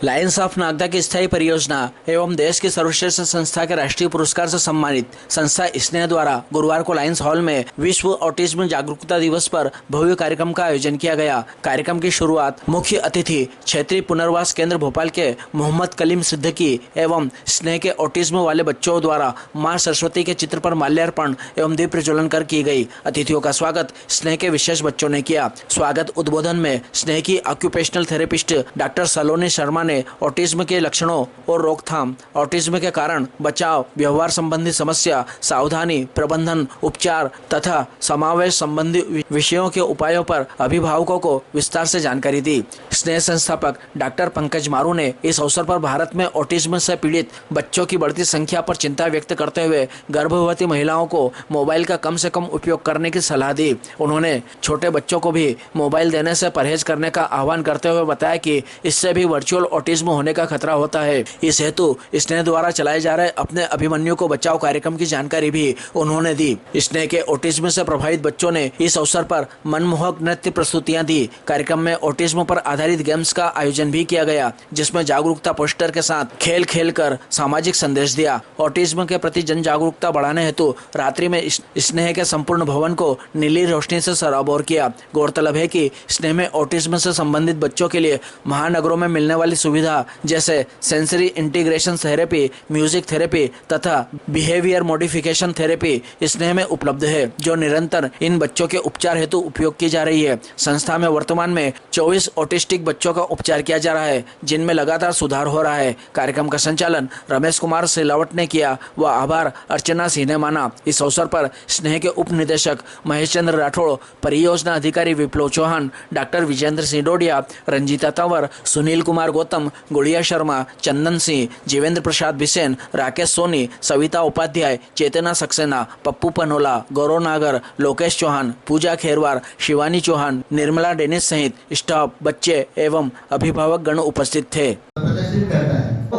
Lions of Nagda की स्थायी परियोजना एवं देश की सर्वश्रेष्ठ संस्था के राष्ट्रीय पुरस्कार से सम्मानित संस्था स्नेह द्वारा गुरुवार को लायंस हॉल में विश्व ऑटिज्म जागरूकता दिवस पर भव्य कार्यक्रम का आयोजन किया गया। कार्यक्रम की शुरुआत मुख्य अतिथि क्षेत्रीय पुनर्वास केंद्र भोपाल के मोहम्मद कलीम सिद्दीकी एवं स्नेह के ऑटिज्म वाले बच्चों द्वारा मां सरस्वती के चित्र पर माल्यार्पण एवं दीप प्रज्वलन कर की गई। अतिथियों का स्वागत स्नेह के विशेष बच्चों ने किया। स्वागत उद्बोधन में स्नेह की ऑक्यूपेशनल थेरेपिस्ट डॉक्टर सलोनी शर्मा ने ऑटिज्म के लक्षणों और रोकथाम, ऑटिज्म के कारण, बचाव, व्यवहार संबंधी समस्या, सावधानी, प्रबंधन, उपचार तथा समावेश संबंधी विषयों के उपायों पर अभिभावकों को विस्तार से जानकारी दी। स्नेह संस्थापक डॉक्टर पंकज मारू ने इस अवसर पर भारत में ऑटिज्म से पीड़ित बच्चों की बढ़ती संख्या पर चिंता व्यक्त करते हुए गर्भवती महिलाओं को मोबाइल का कम से कम उपयोग करने की सलाह दी। उन्होंने छोटे बच्चों को भी मोबाइल देने से परहेज करने का आह्वान करते हुए बताया कि इससे भी वर्चुअल ऑटिज्म होने का खतरा होता है। इस हेतु स्नेह द्वारा चलाए जा रहे अपने अभिमन्यु को बचाओ कार्यक्रम की जानकारी भी उन्होंने दी। स्नेह के ऑटिज्म से प्रभावित बच्चों ने इस अवसर पर मनमोहक नृत्य प्रस्तुतियां दी। कार्यक्रम में ऑटिज्म पर आधारित गेम्स का आयोजन भी किया गया, जिसमें जागरूकता पोस्टर के साथ खेल खेल कर सामाजिक संदेश दिया। ऑटिज्म के प्रति जन जागरूकता बढ़ाने हेतु रात्रि में स्नेह के संपूर्ण भवन को नीली रोशनी से सराबोर किया। गौरतलब है कि स्नेह में ऑटिज्म से संबंधित बच्चों के लिए महानगरों में मिलने वाली सुविधा जैसे sensory integration therapy, music therapy तथा बिहेवियर मॉडिफिकेशन थेरेपी स्नेह में उपलब्ध है, जो निरंतर इन बच्चों के उपचार हेतु उपयोग की जा रही है। संस्था में वर्तमान में 24 ऑटिस्टिक बच्चों का उपचार किया जा रहा है, जिनमें लगातार सुधार हो रहा है। कार्यक्रम का संचालन रमेश कुमार सिलावट ने किया व आभार अर्चना सिंह ने माना। इस अवसर पर स्नेह के उप निदेशक महेश चंद्र राठौड़, परियोजना अधिकारी विप्लव चौहान, डॉक्टर विजेंद्र सिंह डोडिया, रंजीता तंवर, सुनील कुमार गौतम, गुड़िया शर्मा, चंदन सिंह, जीवेंद्र प्रसाद बिसेन, राकेश सोनी, सविता उपाध्याय, चेतना सक्सेना, पप्पू पनोला, गौरव नागर, लोकेश चौहान, पूजा खेरवार, शिवानी चौहान, निर्मला डेनिस सहित स्टाफ, बच्चे एवं अभिभावक गण उपस्थित थे। प्रदर्शित करता है तो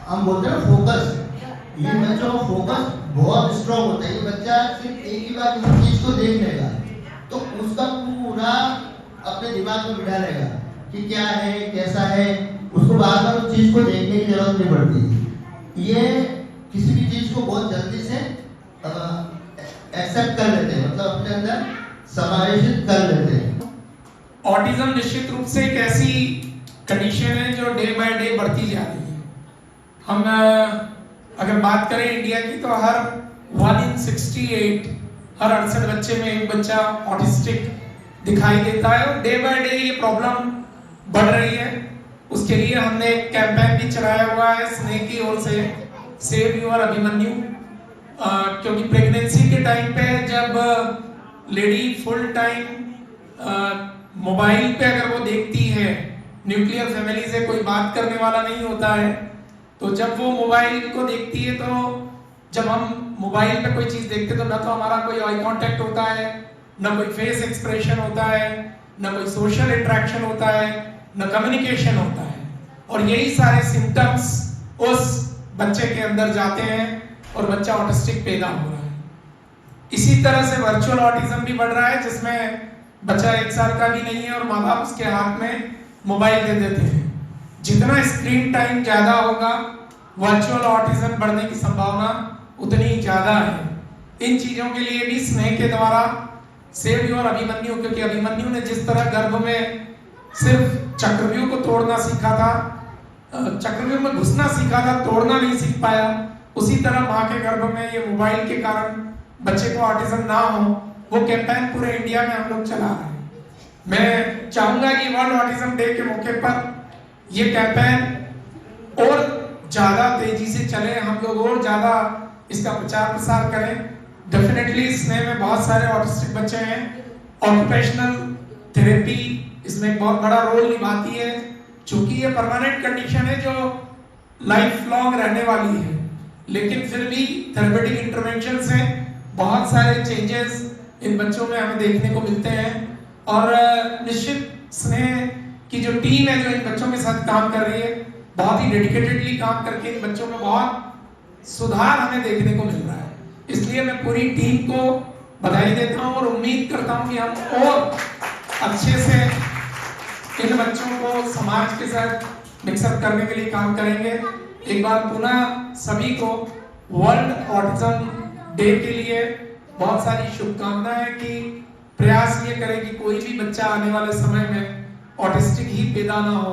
हम बोलते हैं फोकस, ये बच्चों का फोकस बहुत स्ट्रॉन्ग होता है। ये बच्चा सिर्फ एक ही बार किसी चीज को देख लेगा तो उसका पूरा अपने दिमाग में बिठा लेगा कि क्या है, कैसा है, उसको बार बार उस चीज को देखने की जरूरत नहीं पड़ती। ये किसी भी चीज को बहुत जल्दी से एक्सेप्ट कर लेते हैं, मतलब अपने अंदर समावेशित कर लेते हैं। ऑटिज्म निश्चित रूप से एक ऐसी कंडीशन है जो डे बाय डे बढ़ती जा रही है। हम अगर बात करें इंडिया की तो हर 1 in 68, हर 68 बच्चे में एक बच्चा ऑटिस्टिक दिखाई देता है और डे बाय डे ये प्रॉब्लम बढ़ रही है। उसके लिए हमने एक कैंपेन भी चलाया हुआ है स्नेह की ओर से, सेव योर अभिमन्यु, क्योंकि प्रेगनेंसी के टाइम पे जब लेडी फुल टाइम मोबाइल पे अगर वो देखती है, न्यूक्लियर फैमिली से कोई बात करने वाला नहीं होता है, तो जब वो मोबाइल को देखती है तो जब हम मोबाइल पे कोई चीज देखते तो ना तो हमारा कोई आई कांटेक्ट होता है, ना कोई फेस एक्सप्रेशन होता है, ना कोई सोशल इंटरेक्शन होता है, ना कम्युनिकेशन होता है, और यही सारे सिम्टम्स उस बच्चे के अंदर जाते हैं और बच्चा ऑटिस्टिक पैदा हो रहा है। इसी तरह से वर्चुअल ऑटिज्म भी बढ़ रहा है, जिसमें बच्चा 1 साल का भी नहीं है और माँ बाप उसके हाथ में मोबाइल दे देते हैं। जितना स्क्रीन टाइम ज्यादा होगा, वर्चुअल ऑटिज्म बढ़ने की संभावना उतनी ज्यादा है। इन चीजों के लिए भी स्नेह के द्वारा सेव योर अभिमन्यु, क्योंकि अभिमन्यु ने जिस तरह गर्भ में सिर्फ चक्रव्यूह को तोड़ना सीखा था, चक्रव्यूह में घुसना सीखा था, तोड़ना नहीं सीख पाया, उसी तरह माँ के गर्भ में ये मोबाइल के कारण बच्चे को ऑटिज्म ना हो, वो कैंपेन पूरे इंडिया में हम लोग चला रहे हैं। मैं चाहूंगा कि वर्ल्ड ऑटिज्म डे के मौके पर ये कैंपेन और ज्यादा तेजी से चले, हम लोग और ज्यादा इसका प्रचार प्रसार करें। डेफिनेटली स्नेह में बहुत सारे ऑटिस्टिक बच्चे हैं, ऑक्यूपेशनल थेरेपी इसमें एक बहुत बड़ा रोल निभाती है, क्योंकि ये परमानेंट कंडीशन है जो लाइफ लॉन्ग रहने वाली है। लेकिन फिर भी थेरेपेटिक इंटरवेंशन से बहुत सारे चेंजेस इन बच्चों में हमें देखने को मिलते हैं, और निश्चित स्नेह की जो टीम है जो इन बच्चों के साथ काम कर रही है, बहुत ही डेडिकेटेडली काम करके इन बच्चों में बहुत सुधार हमें देखने को मिल रहा है। इसलिए मैं पूरी टीम को बधाई देता हूं और उम्मीद करता हूं कि हम और अच्छे से इन बच्चों को समाज के साथ मिक्सअप करने के लिए काम करेंगे। एक बार पुनः सभी को वर्ल्ड ऑटिज्म डे के लिए बहुत सारी शुभकामनाएं कि प्रयास ये करें कि कोई भी बच्चा आने वाले समय में ऑटिस्टिक ही पैदा ना हो,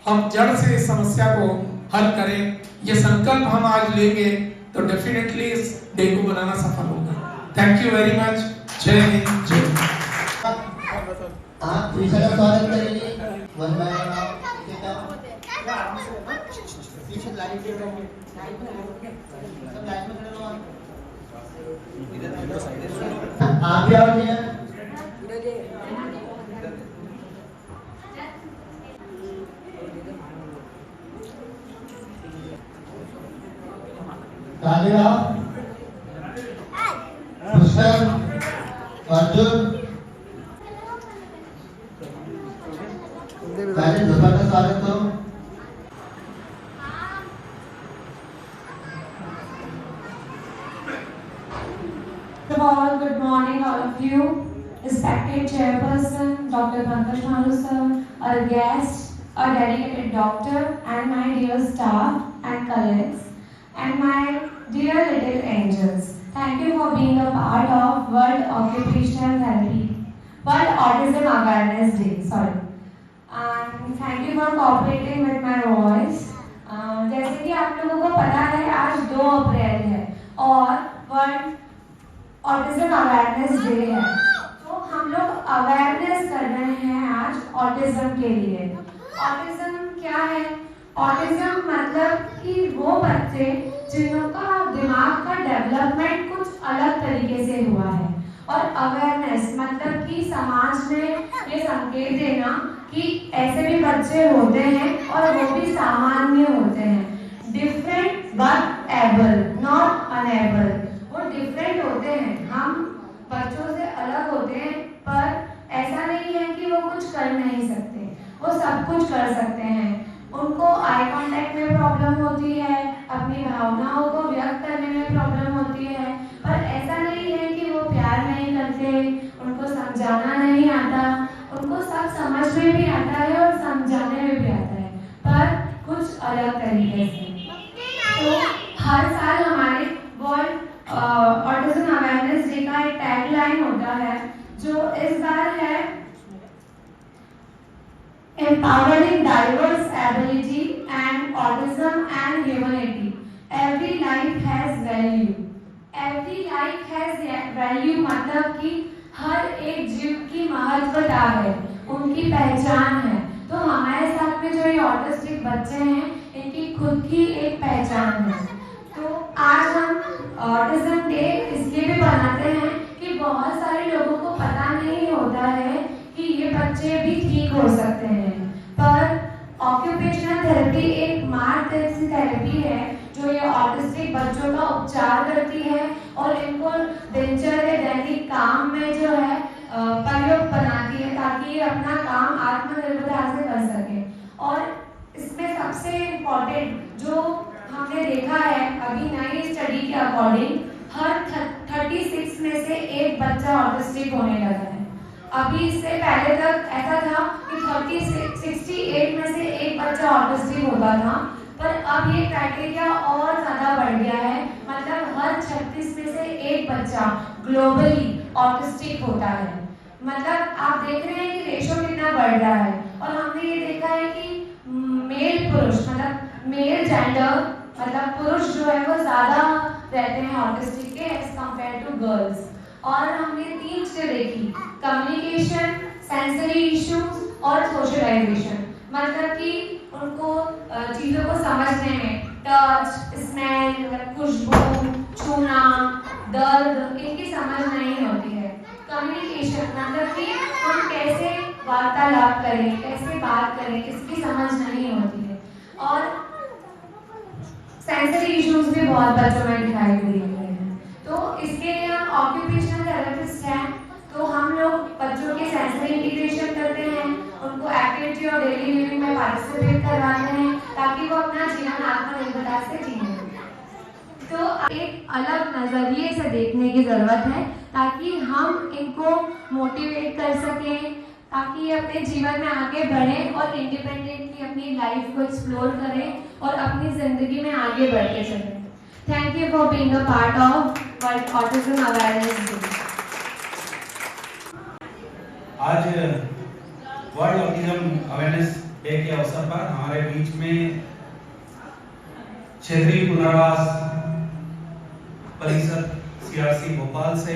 हम जड़ से इस समस्या को हल करें। ये संकल्प हम आज लेंगे तो डेफिनेटली इस डे को बनाना सफल होगा। Thank you very much. जय हिंद, जय हिंद। आप पीछे का स्वागत करेंगे वन बाय वन। पीछे लाइन पे रहेंगे, सब लाइन में खड़े रहो। आप भी आओ भैया। ताली आओ। पुष्कर, अर्जुन, पहले दुर्गा का स्वागत करो। Good morning, all of you. Respected Chairperson, Dr. Pankaj Maru sir, our guest, our dedicated doctor, and my dear staff and colleagues, and my dear little angels. Thank you for being a part of World Occupational Therapy, World Autism Awareness Day. Sorry. And thank you for cooperating with my voice. जैसे कि आप लोगों को पता है आज 2 अप्रैल है और वर्ल्ड ऑटिज्म अवेयरनेस डे है, तो हम लोग अवेयरनेस कर रहे हैं आज ऑटिज्म के लिए। ऑटिज्म क्या है? ऑटिज्म मतलब कि वो बच्चे जिनका दिमाग का डेवलपमेंट कुछ अलग तरीके से हुआ है, और अवेयरनेस मतलब कि समाज में ये संकेत देना कि ऐसे भी बच्चे होते हैं और वो भी सामान्य होते हैं। Different but able, not unable. वो डिफरेंट होते हैं, हम बच्चों से अलग होते हैं, पर ऐसा नहीं है कि वो कुछ कर नहीं सकते, वो सब कुछ कर सकते हैं। उनको आई कांटेक्ट में प्रॉब्लम होती है, अपनी भावनाओं को व्यक्त करने में प्रॉब्लम होती है, पर ऐसा नहीं है कि वो प्यार नहीं करते, उनको समझाना नहीं आता, उनको सब समझ में भी आता है और समझाने में भी आता है, पर कुछ अलग तरीके से। तो हर साल हमारे वर्ल्ड ऑटिज्म अवेयरनेस डे का एक टैगलाइन होता है जो इस बार है empowering diverse ability and autism and humanity. Every life has value. Every life has value मतलब कि हर एक जीव की महत्वता है, उनकी पहचान है। तो हमारे साथ में जो ये ऑटिस्टिक बच्चे हैं, इनकी खुद की एक पहचान है। तो आज हम ऑटिज्म डे इसलिए भी बनाते हैं कि बहुत सारे लोगों को पता नहीं होता है कि ये बच्चे भी ठीक हो सकते हैं। पर ऑक्यूपेशनल थेरेपी एक मार्ग ऐसी थेरेपी है जो ये ऑटिस्टिक बच्चों का उपचार करती है और इनको दिनचर्या दैनिक काम में जो है प्रयोग बनाती है, ताकि ये अपना काम आत्मनिर्भरता से कर सके। और इसमें सबसे इम्पोर्टेंट जो हमने देखा है अभी नई स्टडी के अकॉर्डिंग, हर 36 में से एक बच्चा ऑटिस्टिक होने लगा है। अभी इससे पहले तक ऐसा था कि 68 में से एक बच्चा ऑटिस्टिक होता था, पर अब ये क्राइटेरिया और ज़्यादा बढ़ गया है, मतलब हर 36 में से एक बच्चा ग्लोबली ऑटिस्टिक होता है। मतलब आप देख रहे हैं कि रेशो कितना बढ़ रहा है। और हमने ये देखा है कि मेल पुरुष मतलब मेल जेंडर मतलब पुरुष जो है वो ज़्यादा रहते हैं ऑटिस्टिक के एज कम्पेयर टू गर्ल्स। और हमने 3 चीज़ें देखी, कम्युनिकेशन, सेंसरी इश्यूज और सोशलाइजेशन, मतलब कि उनको चीज़ों को समझने में टच, स्मेल, खुशबू, छूना, दर्द, इनकी समझ नहीं होती है। कम्युनिकेशन मतलब कि हम कैसे वार्तालाप करें, कैसे बात करें, इसकी समझ नहीं होती है। और सेंसरी इश्यूज भी बहुत बच्चों में दिखाई दे रहे हैं। तो इसके लिए हम ऑक्यूपेशनल थेरेपिस्ट हैं, तो हम लोग बच्चों के सेंसरी इंटीग्रेशन करते हैं, उनको एक्टिविटी और डेली लिविंग में पार्टिसिपेट करवाते हैं ताकि वो अपना जीवन आत्मनिर्भरता से जिए। तो एक अलग नज़रिए से देखने की ज़रूरत है ताकि हम इनको मोटिवेट कर सकें, ताकि ये अपने जीवन में आगे बढ़ें और इंडिपेंडेंटली अपनी लाइफ को एक्सप्लोर करें और अपनी ज़िंदगी में आगे बढ़ते चलें। Thank you for being a part of world autism awareness day. आज वर्ल्ड ऑटिज्म अवेयरनेस डे के अवसर पर हमारे बीच में क्षेत्रीय पुनर्वास परिषद CRC भोपाल से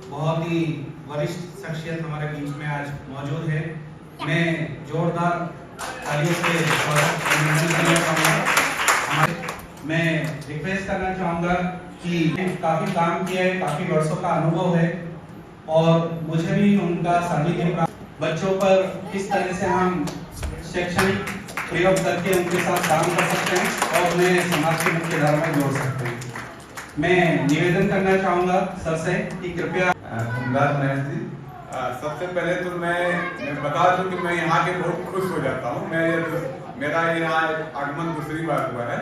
बहुत ही वरिष्ठ शख्सियत हमारे बीच में आज मौजूद है। मैं जोरदार तालियों से स्वागत करना चाहूँगा। मैं रिक्वेस्ट करना चाहूँगा कि काफ़ी काम किया है, काफ़ी वर्षों का अनुभव है और मुझे भी उनका सानिध्य प्राप्त। बच्चों पर किस तरह से हम शैक्षणिक प्रयोग करके उनके साथ काम कर सकते हैं और उन्हें समाज की मुख्य धारा में जोड़ सकते हैं। मैं निवेदन करना चाहूँगा सर से कि कृपया सबसे पहले तो मैं बता दूं कि मैं यहाँ के बहुत खुश हो जाता हूँ। मेरा यहाँ आगमन दूसरी बार हुआ है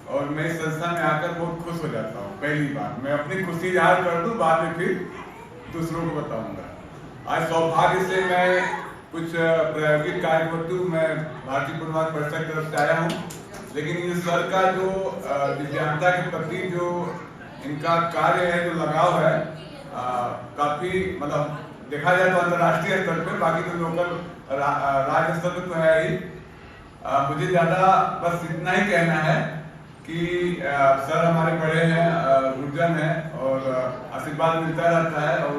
और मैं इस संस्था में आकर बहुत खुश हो जाता हूँ। पहली बार मैं अपनी खुशी इजहार कर दूं, बाद में फिर दूसरों को बताऊंगा। आज सौभाग्य से मैं कुछ प्रायोगिक कार्य हेतु मैं भारतीय पुनर्वास परिषद की तरफ से आया हूँ, लेकिन इन सर का जो दिव्यांगता के प्रति जो इनका कार्य है, जो लगाव है, काफी मतलब देखा जाए तो अंतर्राष्ट्रीय स्तर पे, बाकी तो लोकल राज्य स्तर पे तो है ही। मुझे ज्यादा बस इतना ही कहना है कि सर हमारे बड़े हैं, गुरुजन हैं और आशीर्वाद मिलता रहता है और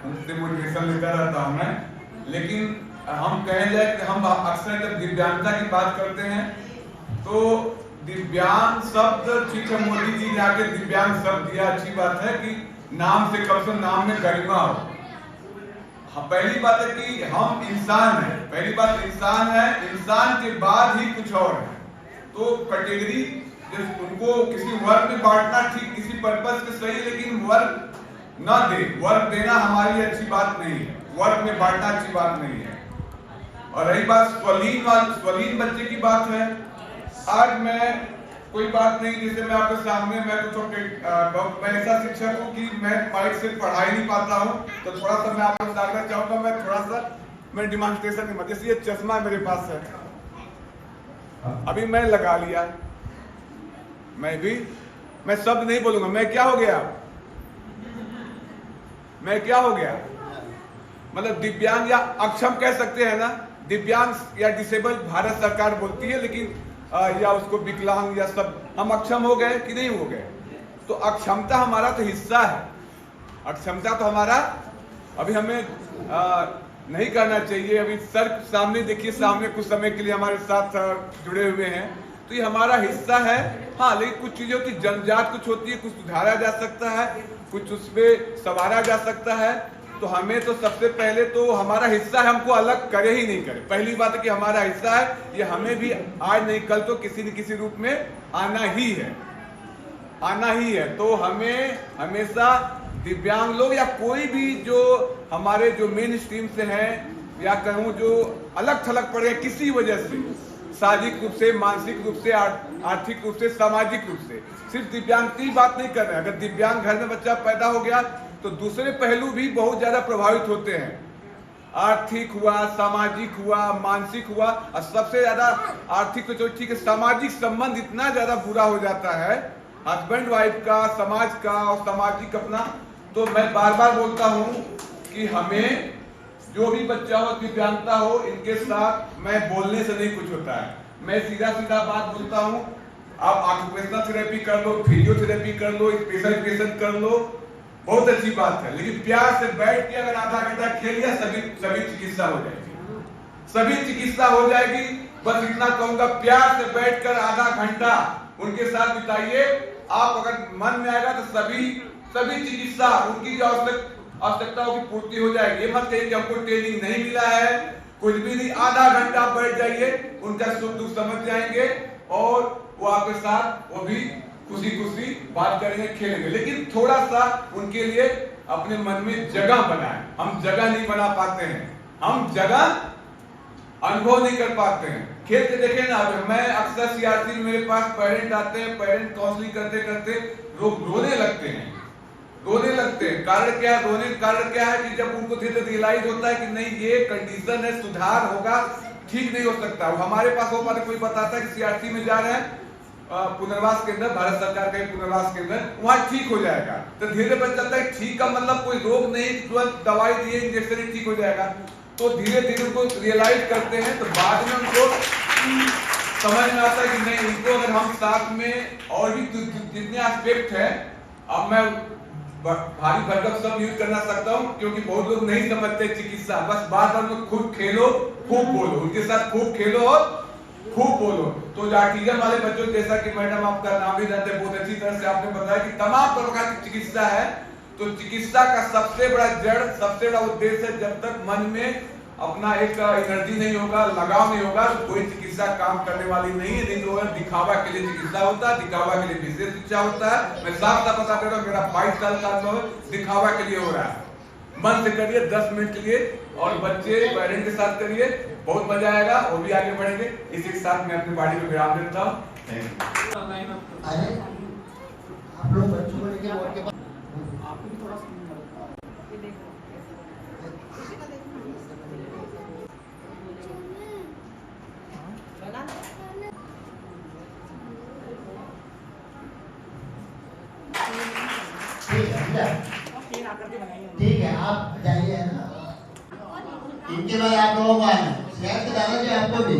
उनसे मोटिवेशन लेता रहता हूँ मैं। लेकिन हम कहें जाए कि हम अक्सर जब दिव्यांगता की बात करते हैं तो दिव्यांग शब्द, ठीक है मोदी जी ने आके दिव्यांग शब्द दिया, अच्छी बात है कि नाम से कम से नाम में गरिमा हो। पहली बात है कि हम इंसान हैं, पहली बात इंसान है, इंसान के बाद ही कुछ और है। तो कैटेगरी उनको किसी वर्ग में बांटना ठीक किसी पर्पस के सही, लेकिन वर्ग न दे, वर्ग देना हमारी अच्छी बात नहीं है, वर्ग में बांटना अच्छी बात नहीं है। और रही बात स्वलीन बच्चे की बात है, आज मैं कोई बात नहीं, जैसे मैं आपके सामने मैं मैं ऐसा शिक्षक हूँ कि मैं माइक से पढ़ा ही नहीं पाता हूँ, तो थोड़ा सा मैं आपको बताना चाहूँगा, मैं थोड़ा सा मैं डिमॉन्स्ट्रेशन नहीं, जैसे ये चश्मा मेरे पास है, अभी मैं लगा लिया, मैं शब्द नहीं बोलूंगा, मैं क्या हो गया, मतलब दिव्यांग या अक्षम कह सकते हैं ना, दिव्यांग या डिसेबल भारत सरकार बोलती है, लेकिन या उसको विकलांग या सब, हम अक्षम हो गए कि नहीं हो गए? तो अक्षमता हमारा तो हिस्सा है, अक्षमता तो हमारा अभी हमें नहीं करना चाहिए। अभी सर सामने देखिए, सामने कुछ समय के लिए हमारे साथ जुड़े हुए हैं, तो ये हमारा हिस्सा है। हाँ, लेकिन कुछ चीजों की जंजात कुछ होती है, कुछ सुधारा जा सकता है, कुछ उसमें संवारा जा सकता है। तो हमें तो सबसे पहले तो हमारा हिस्सा है, हमको अलग करे ही नहीं करे। पहली बात है कि हमारा हिस्सा है, ये हमें भी आज नहीं कल तो किसी न किसी रूप में आना ही है। तो हमें हमेशा दिव्यांग लोग या कोई भी जो हमारे जो मेन स्ट्रीम से हैं, या कहूँ जो अलग थलग पड़े किसी वजह से, शारीरिक रूप से, मानसिक रूप से, आर्थिक रूप से, सामाजिक रूप से, सिर्फ दिव्यांग की बात नहीं कर रहे हैं। अगर दिव्यांग घर में बच्चा पैदा हो गया तो दूसरे पहलू भी बहुत ज्यादा प्रभावित होते हैं, आर्थिक हुआ, सामाजिक हुआ, मानसिक हुआ, और सबसे ज्यादा आर्थिक तो ठीक है, सामाजिक संबंध इतना ज्यादा बुरा हो जाता है, हस्बैंड वाइफ का, समाज का और सामाजिक अपना। तो मैं बार बार बोलता हूँ कि हमें जो भी बच्चा हो, दिव्यांगता हो, इनके साथ मैं बोलने से नहीं कुछ होता है, मैं सीधा सीधा बात बोलता हूँ। आप ऑक्यूपेशनल थेरेपी कर लो, फिजियोथेरेपी कर लो, स्पेशल एजुकेशन कर लो, बहुत अच्छी बात है, लेकिन प्यार से बैठ के अगर आधा घंटा खेल लिया, सभी चिकित्सा हो जाएगी। बस इतना कहूंगा, प्यार से बैठकर आधा घंटा उनके साथ बिताइए, आप अगर मन में आएगा तो सभी चिकित्सा उनकी जो आवश्यकताओं की पूर्ति हो जाएगी। ये मत कहिए कि हमको ट्रेनिंग नहीं मिला है, कुछ भी नहीं, आधा घंटा बैठ जाइए, उनका सुख दुख समझ जाएंगे और वो आपके साथ वो भी खुशी बात करेंगे, खेलेंगे। लेकिन थोड़ा सा उनके लिए अपने मन में जगह बनाएं। हम जगह नहीं बना पाते हैं, हम जगह अनुभव नहीं कर पाते हैं। खेल के देखें ना, मैं अक्सर CRC मेरे पास पेरेंट आते हैं, पेरेंट काउंसलिंग करते करते लोग रोने लगते हैं। रोने लगते हैं। कारण क्या है? रोने का कारण क्या है कि जब उनको धीरे धीरे रियलाइज होता है कि नहीं ये कंडीशन है, सुधार होगा, ठीक नहीं हो सकता। हमारे पास हो पाते कोई बताता है कि सीआरसी में जा रहे हैं पुनर्वास केंद्र, भारत सरकार का पुनर्वास केंद्र, वहां ठीक हो जाएगा। तो धीरे पता चलता है ठीक का मतलब कोई रोग नहीं, तुरंत दवाई दिए इंजेक्शन ठीक हो जाएगा। तो धीरे धीरे उनको रियलाइज करते हैं, तो बाद में उनको समझ में आता है कि नहीं, इनको अगर हम साथ में और भी जितने एस्पेक्ट है, अब मैं भारी भरकम सब यूज करना सकता हूँ क्योंकि बहुत लोग नहीं समझते चिकित्सा। बस बार बार में खूब खेलो खूब बोलो, उनके साथ खूब खेलो और खूब बोलो। तो ऑटिज्म वाले बच्चों, जैसा कि मैडम आपका नाम भी जानते हैं, बहुत अच्छी तरह से आपने बताया कि तमाम प्रकार की चिकित्सा है। तो चिकित्सा का सबसे बड़ा जड़, सबसे बड़ा उद्देश्य है, जब तक मन में अपना एक एनर्जी नहीं होगा, लगाव नहीं होगा, तो कोई चिकित्सा काम करने वाली नहीं है। नहीं तो दिखावा के लिए चिकित्सा होता है, दिखावा के लिए विशेष शिक्षा होता है। मैं साफ साफ बता दे रहा हूँ, मेरा 22 साल का अनुभव है, दिखावा के लिए हो रहा है। मन से करिए 10 मिनट के लिए, और बच्चे पेरेंट के साथ करिए, बहुत मजा आएगा और भी आगे बढ़ेंगे। इसी के साथ मैं अपनी बाड़ी में विराम देता हूँ। अरे आप लोग बच्चों को लेके बोर्ड के पास ठीक है, आप जाइए, है ना। इनके बाद आप लोगों को आना, शहर के दादा जी आपको भी।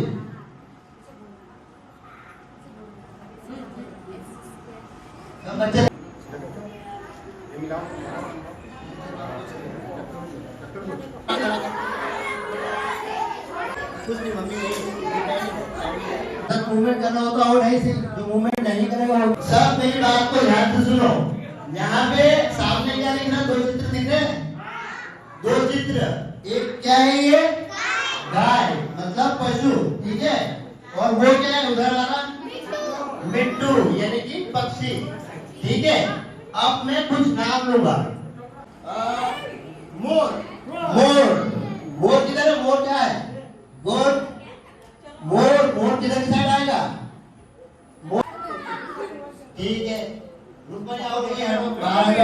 सब बच्चे कुछ नहीं, मम्मी मूवमेंट करना होता हो नहीं से, जो मूवमेंट नहीं करेगा सब। मेरी बात को ध्यान से सुनो। यहाँ पे सामने क्या लिखना, 2 चित्र दिख रहे हैं, 2 चित्र। एक क्या है, ये गाय मतलब पशु, ठीक है, और वो क्या है उधर वाला, मिट्टू यानी कि पक्षी, ठीक है। अब मैं कुछ नाम लूंगा। मोर, मोर, मोर किधर है, मोर क्या है, गोट, मोर, मोर किधर की साइड आएगा, मोर, ठीक है। ग्रुप में आओ, बाहर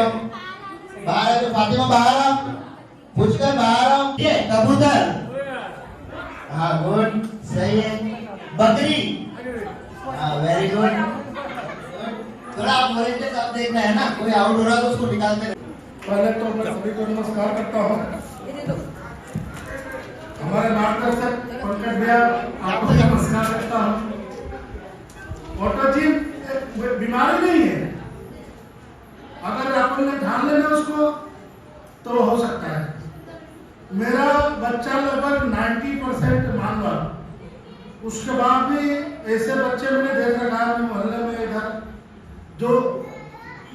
बाहर फातिमा बाहर आओ, पूछकर बाहर आओ, ठीक है। कबूतर, हाँ गुड, सही है। बकरी, हाँ वेरी गुड। थोड़ा आप मरीज के साथ देखना है ना, कोई आउट हो रहा है तो उसको निकालते रहे। पहले तो मैं सभी को नमस्कार करता हूँ। हमारे मार्गदर्शक पंकज भैया आपको नमस्कार करता हूँ। ऑटिज्म बीमारी नहीं है, अगर अपन ने ध्यान लेना उसको तो हो सकता है। मेरा बच्चा लगभग 90% मान लो, उसके बाद भी ऐसे बच्चे मैंने देख रखा है मोहल्ले में इधर, जो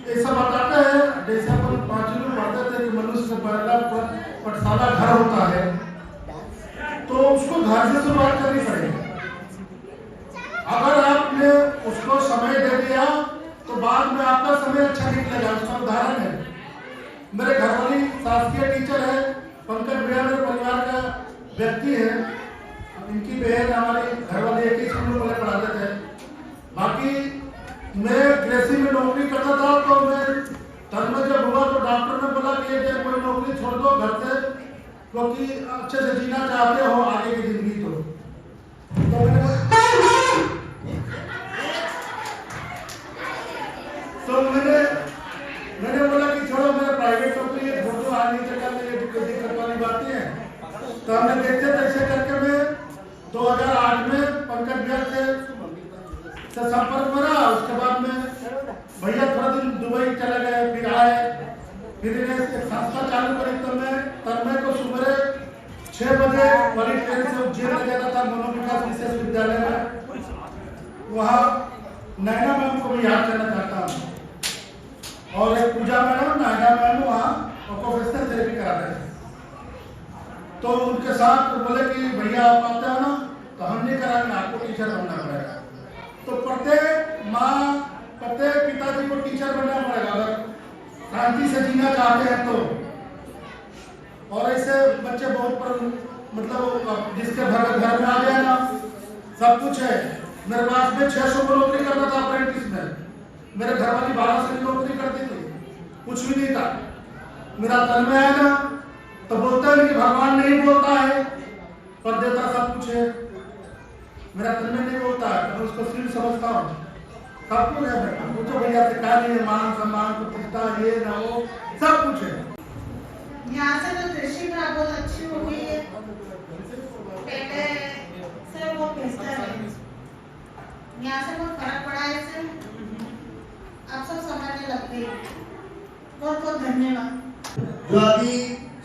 ऐसा बताते हैं जैसे अपन 5 लोग पढ़ते थे कि मनुष्य से पहला पाठशाला घर होता है, तो उसको घर से शुरुआत करनी पड़ेगी। अगर आपने उसको समय दे दिया तो बाद में आपका समय अच्छा निकलेगा। उसका उदाहरण है, मेरे घर वाली शासकीय टीचर है, पंकज भैया मेरे परिवार का व्यक्ति है, इनकी बहन हमारी घर वाली एक ही स्कूल में पढ़ाते थे। बाकी मैं कृषि में नौकरी करता था, तो मैं तन में जब हुआ तो डॉक्टर ने बोला कि ये कोई नौकरी छोड़ दो घर से, क्योंकि अच्छे से जीना चाहते हो आगे की जिंदगी। तो मैंने बोला कि छोड़ो, मेरा प्राइवेट नौकरी है, छोड़ दो, आज नहीं चला, मेरी दिक्कत वाली बातें हैं। तो हमने देखते तैसे करके मैं 2008 में पंकज भैया से संपर्क में रहा। उसके बाद में भैया थोड़ा दिन दुबई चले गए, फिर आए, फिर इन्हें एक संस्था चालू करी। तो मैं तन्मय को सुबह 6 बजे वाली ट्रेन से उज्जैन ले जाता था, मनोविकास विशेष विद्यालय में। वहाँ नैना मैम को भी याद करना चाहता हूँ, और एक पूजा मैडम, नैना मैम वहाँ ऑक्यूपेशनल थेरेपी करा रहे थे। तो उनके साथ बोले कि भैया आप आते हो ना, तो हम नहीं कराएंगे, आपको टीचर बनना पड़ेगा। तो प्रत्येक माँ, प्रत्येक पिताजी को टीचर बनना पड़ेगा अगर शांति से जीना चाहते हैं तो। और ऐसे बच्चे बहुत मतलब जिसके घर में आ गया ना, सब कुछ है। मेरे पास में 600 को नौकरी करता था अप्रेंटिस में, मेरे घर वाली 12 से नौकरी करती थी। कुछ भी नहीं था। मेरा तन में है ना, तो बोलते हैं कि भगवान नहीं बोलता है पर देता सब कुछ है। मेरा तन में नहीं बोलता है, मैं उसको सिर्फ समझता हूँ। सब कुछ है बेटा, पूछो भैया से क्या नहीं है, मान सम्मान प्रतिष्ठा ये ना वो सब कुछ है। यहाँ से तो दृष्टि मेरा बहुत अच्छी हो गई है। पहले से वो बेहतर है, यहाँ से बहुत फर्क पड़ा है। इससे आप सब समझने लग गए। बहुत बहुत धन्यवाद। जो अभी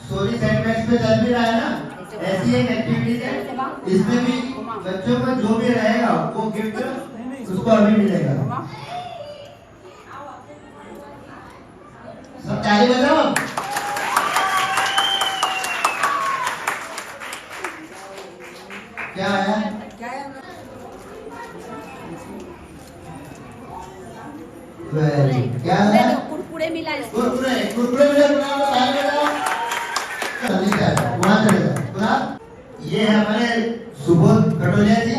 स्टोरी सेगमेंट्स पे चल भी रहा है ना, ऐसी एक एक्टिविटी है, इसमें भी बच्चों को जो भी रहेगा वो गिफ्ट उसको अभी मिलेगा। सब ताली बजाओ। क्या है? क्या है? कुरकुरे मिला है। कुरकुरे मिला, ताली बजाओ। वहाँ चले जाओ। ये है हमारे सुबोध कटोलिया जी।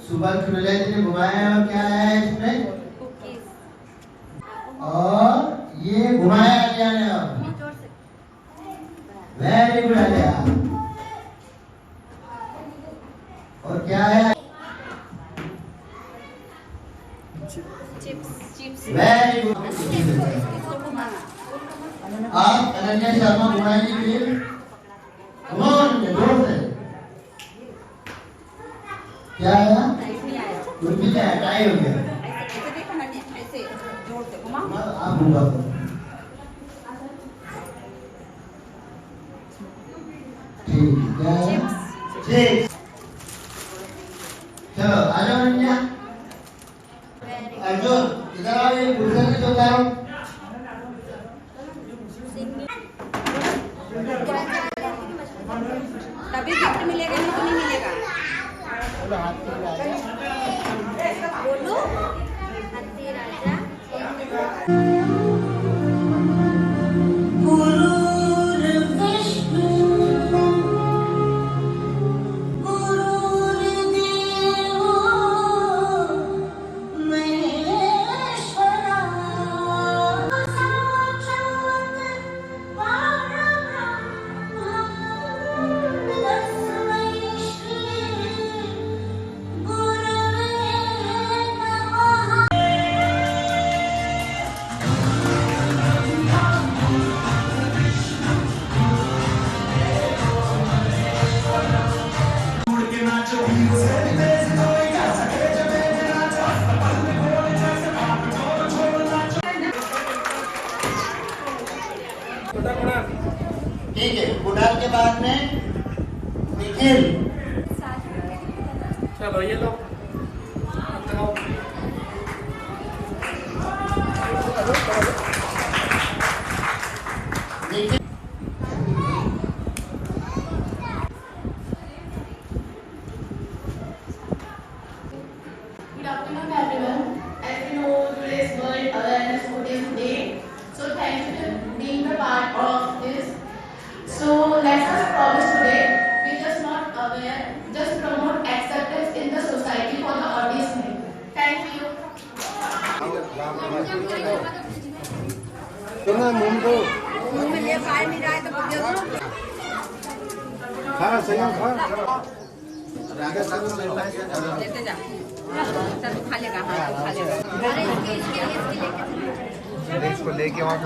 सुबोध कटोलिया जी ने घुमाया है, और क्या है इसमें? और ये घुमाया गया है। Very good Alia. और क्या है? चिप्स। Very good. आप अनन्या शर्मा घुमाएंगे प्लीज। जोर से। क्या है? कुछ भी क्या है? टाई हो गया। ऐसे देखो ना, ऐसे जोर से घुमाओ। आप घुमाओ। ठीक है। ठीक। चलो आ जाओ अनन्या। अर्जुन इधर आओ, ये कुर्सी पे चलता है। तभी गिफ्ट मिलेगा, नहीं तो नहीं मिलेगा। बोलो हाथी राजा। ठीक है, गुडाल के बाद में निखिल। चलो ये लो। Nikhil. Good afternoon, everyone. As you know, today is World Awareness Autism Day. So thank you for being a part of this. So let us promise today, we just not aware, just promote acceptance in the society for the autism. Thank you. मुंह में ले पाए नहीं रहा है तो देखो। लेते जा। चल तू खा लेगा। हाँ तू खा लेगा। अरे इसके लेके इसको लेके वहाँ